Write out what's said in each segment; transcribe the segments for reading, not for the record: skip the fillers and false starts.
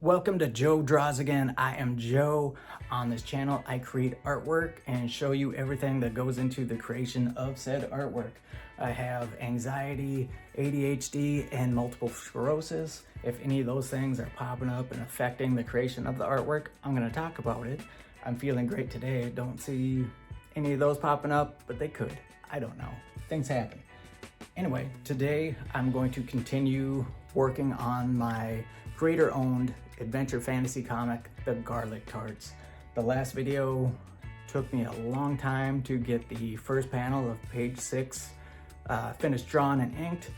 Welcome to Joe Draws Again. I am Joe. On this channel, I create artwork and show you everything that goes into the creation of said artwork. I have anxiety, ADHD, and multiple sclerosis. If any of those things are popping up and affecting the creation of the artwork, I'm going to talk about it. I'm feeling great today. I don't see any of those popping up, but they could. I don't know. Things happen. Anyway, today I'm going to continue working on my creator-owned adventure fantasy comic, The Garlic Tarts. The last video took me a long time to get the first panel of page 6 finished, drawn, and inked,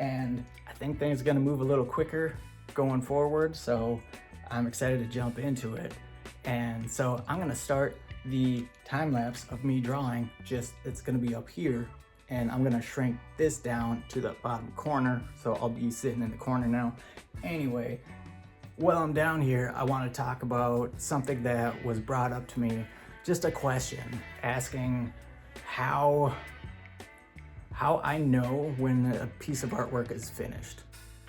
and I think things are going to move a little quicker going forward, so I'm excited to jump into it. And so I'm going to start the time-lapse of me drawing. It's going to be up here, and I'm going to shrink this down to the bottom corner, so I'll be sitting in the corner now. Anyway, while I'm down here, I want to talk about something that was brought up to me. Just a question asking how I know when a piece of artwork is finished.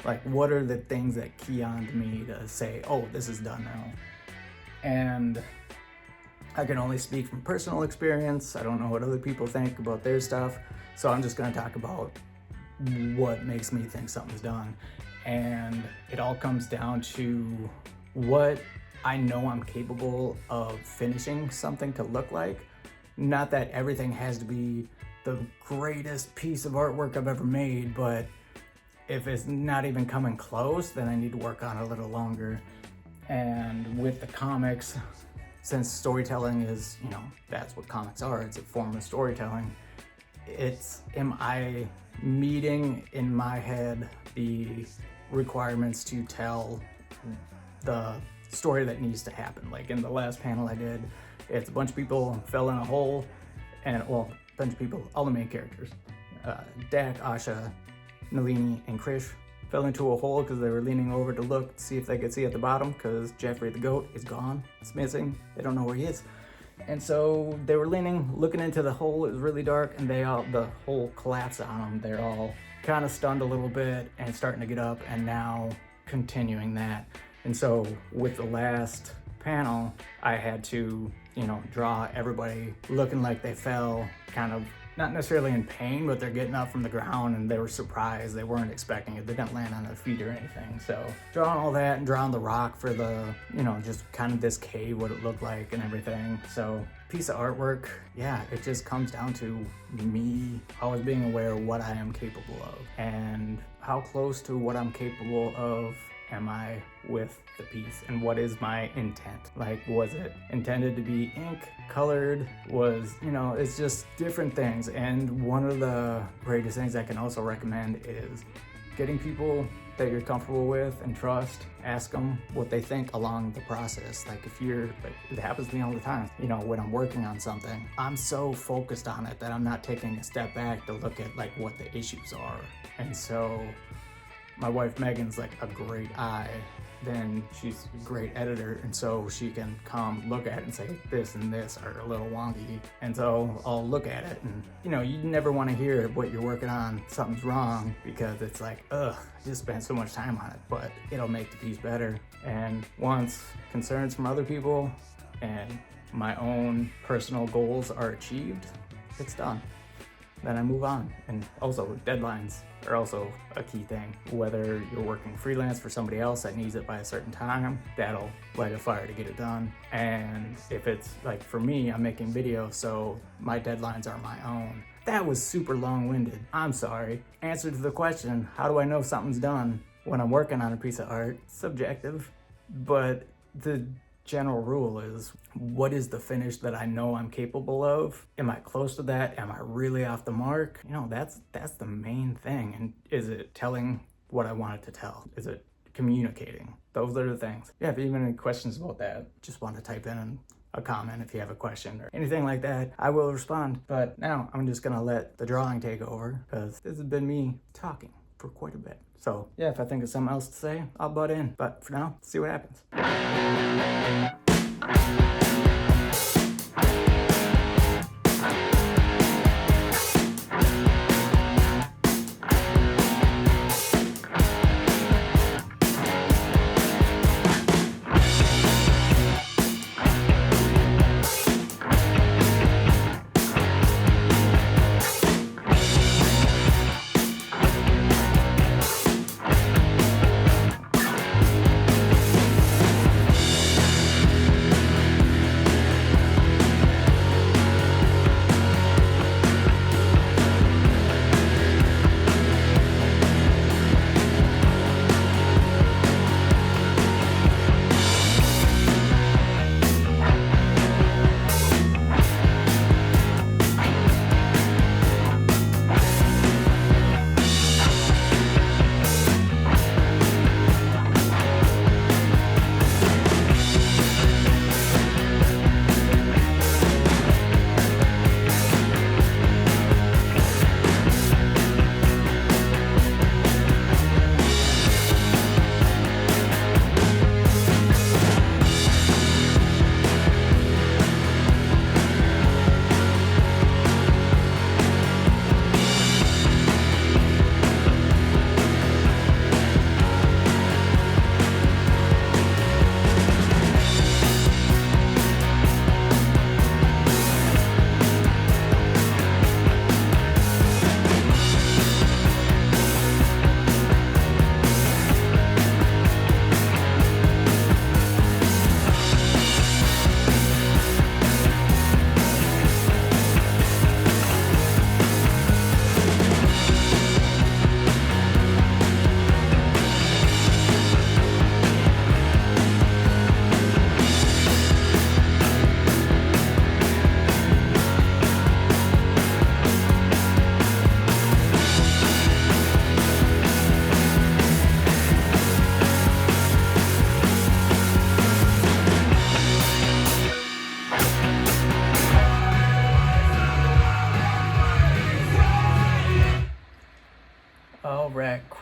Like, what are the things that key on to me to say, oh, this is done now? And I can only speak from personal experience. I don't know what other people think about their stuff. So I'm just going to talk about what makes me think something's done. And it all comes down to what I know I'm capable of finishing something to look like. Not that everything has to be the greatest piece of artwork I've ever made, but if it's not even coming close, then I need to work on it a little longer. And with the comics, since storytelling is, that's what comics are, it's a form of storytelling. Am I meeting in my head the requirements to tell the story that needs to happen? Like in the last panel I did, it's a bunch of people fell in a hole, and a bunch of people, all the main characters, Dak, Asha, Nalini, and Krish fell into a hole because they were leaning over to look, see if they could see at the bottom, because Jeffrey the goat is gone, it's missing, they don't know where he is. And so they were looking into the hole. It was really dark, and the hole collapsed on them. They're all kind of stunned a little bit and starting to get up, and now continuing that. And so with the last panel, I had to, draw everybody looking like they fell, kind of not necessarily in pain, but they're getting up from the ground and they were surprised. They weren't expecting it. They didn't land on their feet or anything. So drawing all that and drawing the rock for the, just kind of this cave, what it looked like and everything. So piece of artwork, yeah, it just comes down to me always being aware of what I am capable of and how close to what I'm capable of am I with the piece, and what is my intent? Like, was it intended to be ink colored? It's just different things. And one of the greatest things I can also recommend is getting people that you're comfortable with and trust. Ask them what they think along the process. Like, it happens to me all the time. When I'm working on something, I'm so focused on it that I'm not taking a step back to look at what the issues are. And so my wife Megan's like a great eye, then she's a great editor, and so she can come look at it and say this and this are a little wonky, and so I'll look at it, and you never want to hear what you're working on, something's wrong, because it's like, ugh, I just spent so much time on it, but it'll make the piece better. And once concerns from other people and my own personal goals are achieved, it's done. Then I move on. And also deadlines are also a key thing. Whether you're working freelance for somebody else that needs it by a certain time, that'll light a fire to get it done. And if it's like, for me, I'm making videos, so my deadlines are my own. That was super long-winded. I'm sorry. Answer to the question, how do I know something's done when I'm working on a piece of art? Subjective, but the general rule is, what is the finish that I know I'm capable of? Am I close to that? Am I really off the mark? That's the main thing. And is it telling what I want it to tell? Is it communicating? Those are the things. Yeah, if you have any questions about that, just want to type in a comment if you have a question or anything like that. I will respond. But now I'm just gonna let the drawing take over, because this has been me talking for quite a bit. So yeah, if I think of something else to say, I'll butt in. But for now, see what happens.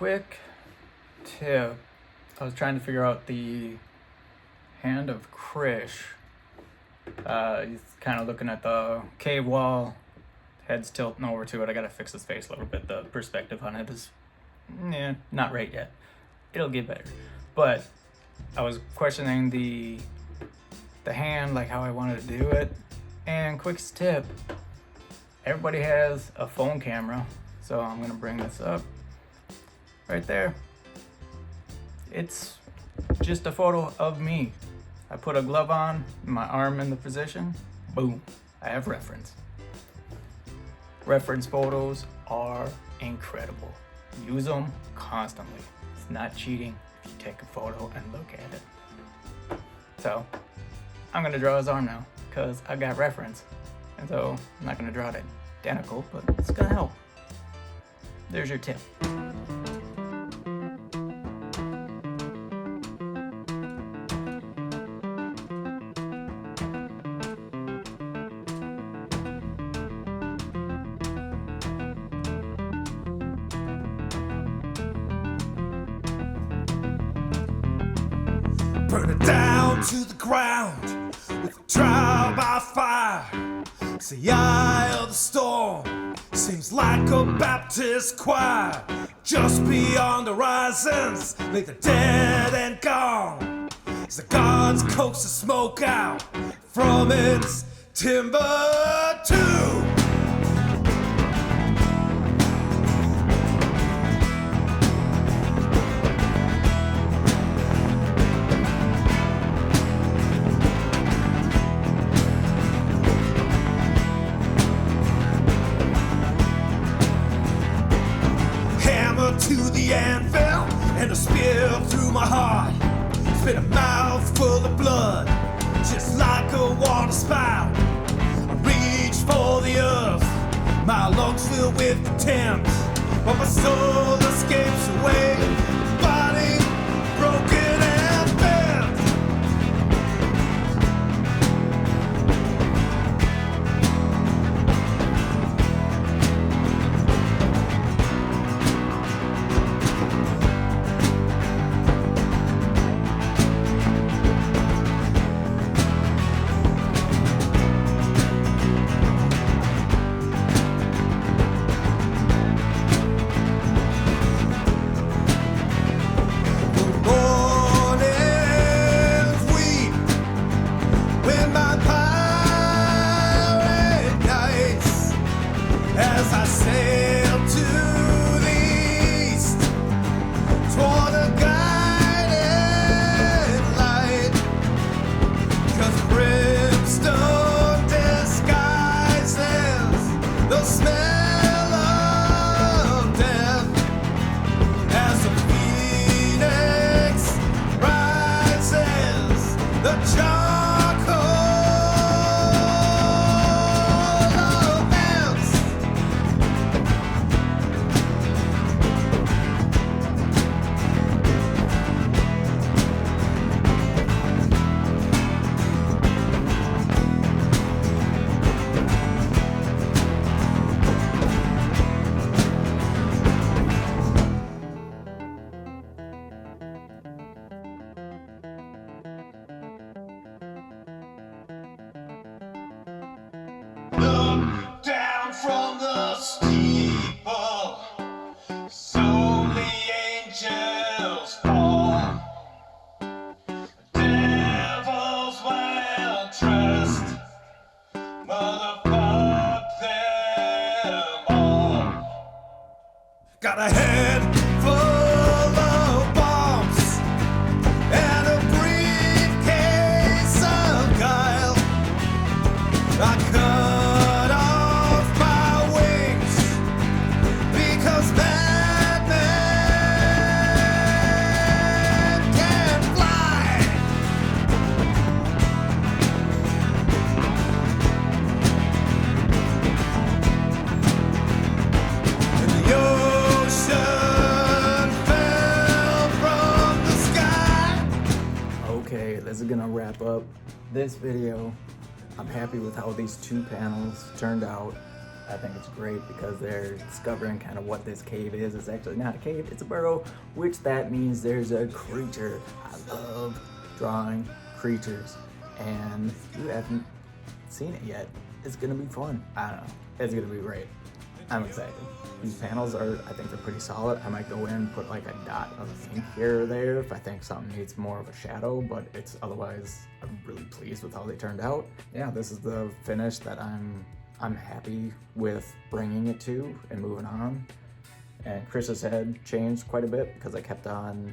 quick tip. I was trying to figure out the hand of Krish. He's kind of looking at the cave wall, head's tilting over to it. I gotta fix his face a little bit. The perspective on it is not right yet. It'll get better. But I was questioning the hand, like how I wanted to do it. And quick tip, everybody has a phone camera. So I'm gonna bring this up right there. It's just a photo of me. I put a glove on, my arm in the position, boom, I have reference. Reference photos are incredible. Use them constantly. It's not cheating if you take a photo and look at it. So I'm gonna draw his arm now because I got reference. And so I'm not gonna draw it identical, but it's gonna help. There's your tip. Burn it down to the ground with a trial by fire. It's the eye of the storm, seems like a Baptist choir. Just beyond the horizons, lay the dead and gone. As the gods coax the smoke out from its timber tube. To the anvil and a spear through my heart. Spit a mouthful of blood, just like a water spout. I reach for the earth, my lungs filled with contempt, but my soul escapes away, body broken and bent. Look down from the steeple, so the angels fall. Devils well dressed, motherfuck them all. Got a head full of bombs and a briefcase of guile. I cut off my wings because bad men can fly. And the ocean fell from the sky. Okay, this is gonna wrap up this video. I'm happy with how these two panels turned out. I think it's great because they're discovering kind of what this cave is. It's actually not a cave, it's a burrow, which that means there's a creature. I love drawing creatures, and you haven't seen it yet. It's gonna be fun. I don't know, it's gonna be great. I'm excited. These panels are, I think they're pretty solid. I might go in and put like a dot of ink here or there if I think something needs more of a shadow, but it's otherwise, I'm really pleased with how they turned out. Yeah, this is the finish that I'm happy with bringing it to and moving on. And Chris's head changed quite a bit because I kept on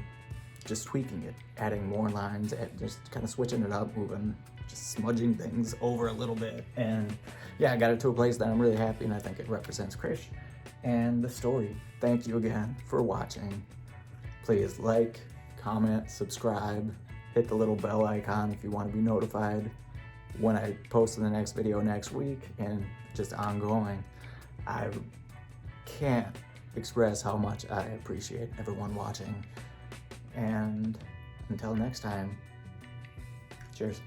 just tweaking it, adding more lines, and just kind of switching it up, moving, just smudging things over a little bit. And yeah, I got it to a place that I'm really happy, and I think it represents Chris and the story. Thank you again for watching. Please like, comment, subscribe, hit the little bell icon if you want to be notified when I post the next video next week, and just ongoing. I can't express how much I appreciate everyone watching. And until next time, cheers.